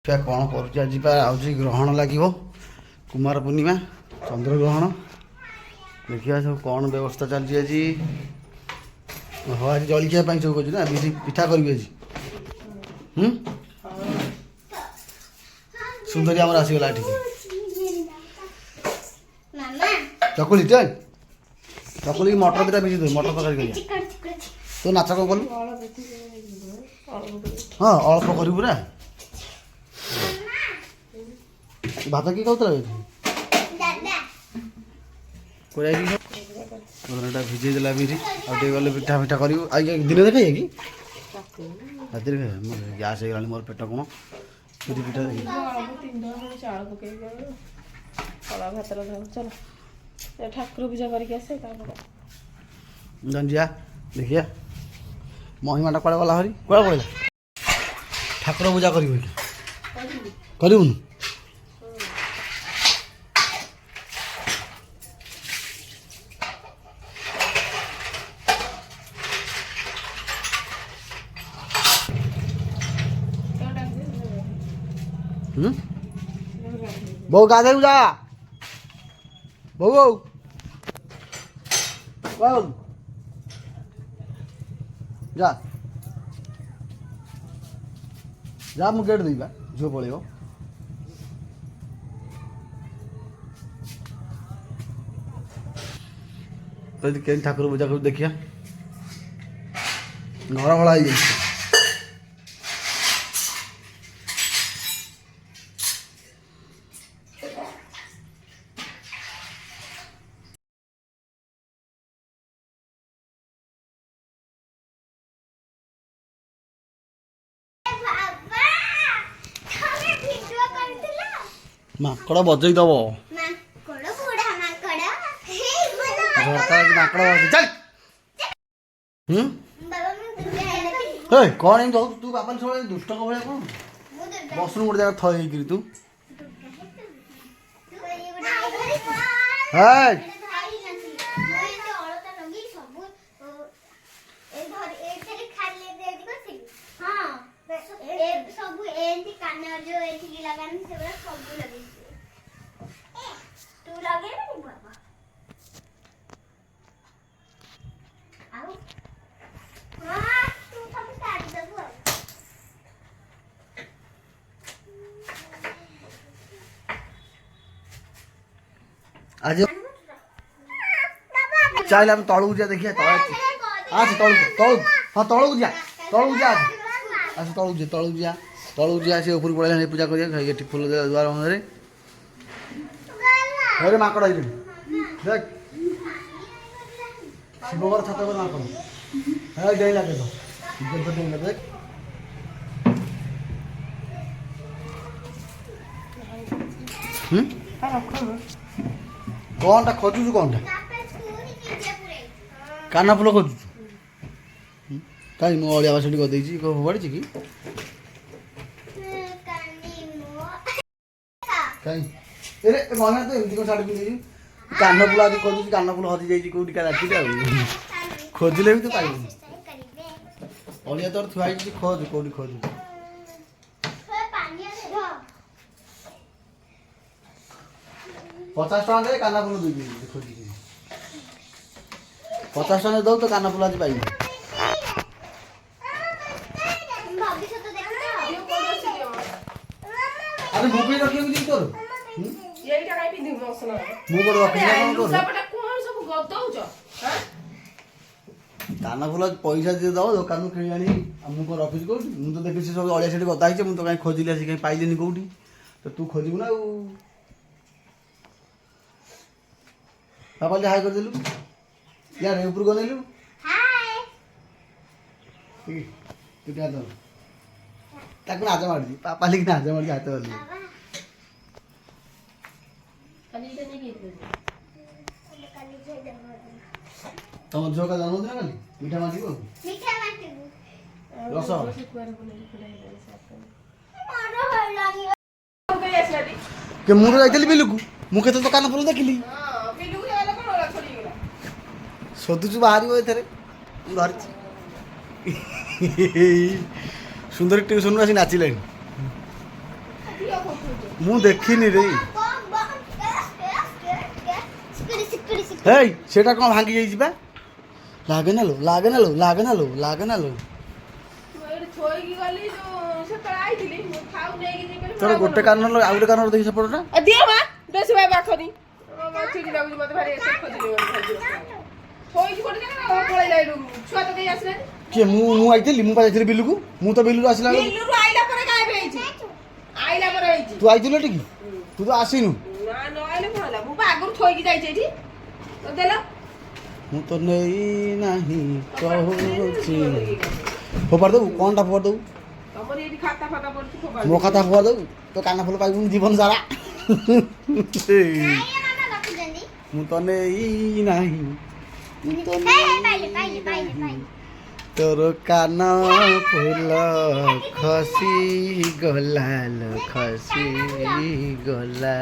क्या कौन कर ग्रहण लगे कुमार पूर्णिमा चंद्रग्रहण देखिए सब कौन व्यवस्था चलती आज। हाँ आज जलखिया सब कर ना पिठा करी आज। सुंदरी आमर आसीगला चकुली चल चकुली मटर दुटा भिजी दे मटर तरकारी कर तो नाच कौन कलु हाँ अल्प करू पूरा भात कि खाऊला भिजे देला भिरी आगे गले पिठा फिठा कर दिन देखाइए कि रात खाए गैस हो मोर पेट कौन फिर पिठा ठाकुर पूजा करके जा देखिए महिमाटा कड़े गला हरी कड़े पड़ा ठाकुर पूजा करूँ बहु गाधे जा बहु बहु जा जा मु गेट देबा जो पळेबो तो केन ठाकुर पूजा कर देखिया घर भला आई माकड़ बजई दब चल कौन तू बापा सब दुष्ट भाया कौन बसनु गोटे जगह थी तू आज चल हम तलू जा देखिए आज तलू तलू हाँ तलू जा आज तलू जा से ऊपर पड़े पूजा कर फूल द्वार बंधे अरे माकड़ देख शिवर छत पर माकड़ है डेला देख कौन टा खोजु कौन टा काना फूल खोजु कहीं मु अलिया बासटी कर देछि को होबाड़ी कि कहीं अरे मना तो एमती को साड़ी पिंदी कान फूल आज खोजु कान फूल हजि जाइछि कोठी का राति खोजले भी तो पाइबो अलिया तोर थुआई छी खोज कोठी खोजु 50 टका दे काना फूल दुई खोजी 50 टका दो तो काना फूल आज पाइबो अरे भूपी रखियो कि तोर एईटा काई पिंदी मसला मु को रखि ना कोन तोर सबटा कोन सब गदौछ हां काना फूल पैसा दे दो दुकान किणी आनी मु को रखि को मु तो देखि सब अलिया सेठी गदा हिचे मु तो काई खोजिले आसी काई पाइलेनी कोठी तो तू खोजिबु ना पापा हाय कर देलु यार ऊपर को नेलु हाय तू क्या दो ताकू नाच मार दी पापा लिख नाच मार जाते वाली कली तो नहीं की तुम जो का जन्मदिन कली मीठा माटी को रस के मुंड जाइतली बिलु को मु केते तो कान फूल देखिली सोदुचु बाहरी एथरे धरछि सुंदरी ट्यूशन आसी नाचिले ମୁଁ ଦେଖିନି ରେ ହେଇ ସେଟା କ'ଣ ଭାଙ୍ଗି ଯାଇଛି ବା ଲାଗେ ନା ଲୋ ଲାଗେ ନା ଲୋ ଲାଗେ ନା ଲୋ ଲାଗେ ନା ଲୋ ମୁଁ ଏଇଠି ଥୋଇକି ଗଲି ଯୋଉ ସେତେବେଳେ ଆଇଥିଲି ମୁଁ ଥାଉ ନେଇକି ଯିବି ବୋଲି ତୋର ଗୋଟେ କାନ ଆଉ ଗୋଟେ କାନ ଦେଖି ସେପଟଟା ଦିଅ ମା ବେଶୀ ଭାଇ ପାଖନି ଚିଡି ଲାଗୁଛି ମତେ ଭାରି ଏସେ ଖୋଜିଲି ଥୋଇକି ଗୋଟେ ଜାଗା ପଳେଇଲା ଏଇଠୁ ଛୁଆ ତ କେହି ଆସିଲେନି କିଏ ମୁଁ ଆଇଥିଲି ମୁଁ ପା ଯାଇଥିଲି ବିଲୁକୁ ମୁଁ ତ ବିଲୁରୁ ଆସିଲା ବେଳକୁ ବିଲୁରୁ ଆଇଲା ପରେ ଗାୟବ ହେଇଛି ଆଇଲା ପରେ ହେଇଛି ତୁ ଆଇଥିଲୁ ଏଠିକି ତୁ ତ ଆସିନୁ ନା ନ ଆଇଲେ କଣ ହେଲା ମୁଁ ପା ଆଗରୁ ଥୋଇକି ଯାଇଛି ଏଠି ତ ଦେଲ ମୁଁ ତ ନେଇ ନାହିଁ କହୁଛି ଫୋପାଡ଼ି ଦେବୁ କ'ଣଟା ଫୋପାଡ଼ି ଦେବୁ ତମର ଏଇଠି ଖାତା ଫାତା ପଡିଛି ମୋ କଥା ଫୋପାଡ଼ି ଦେବୁ ତୋ କାନ ଫୁଲ ପାଇବୁନି ଜୀବନ ସାରା ମୁଁ ତ ନେଇ ନାହିଁ ମୁଁ ତ ତୋର କାନ ଫୁଲ ଖସି ଗଲା ଲୋ ଖସି ଗଲା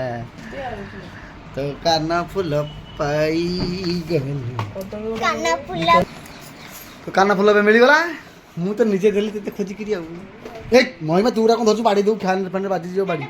ତୋ କାନ ଫୁଲ ପାଇ ଗଲି ତୋ କାନ ଫୁଲ ଏବେ ମିଳିଗଲା ମୁଁ ତ ନିଜେ ଦେଲି ତତେ ଖୋଜିକିରି ଆଉ ଏ ମହିମା ତୁ କ'ଣ ଧରୁଛୁ ବାଡ଼ି ଦେବୁ ଫ୍ୟାନ୍ ଫ୍ୟାନ୍ ବାଜିଯିବ ବାଡ଼ି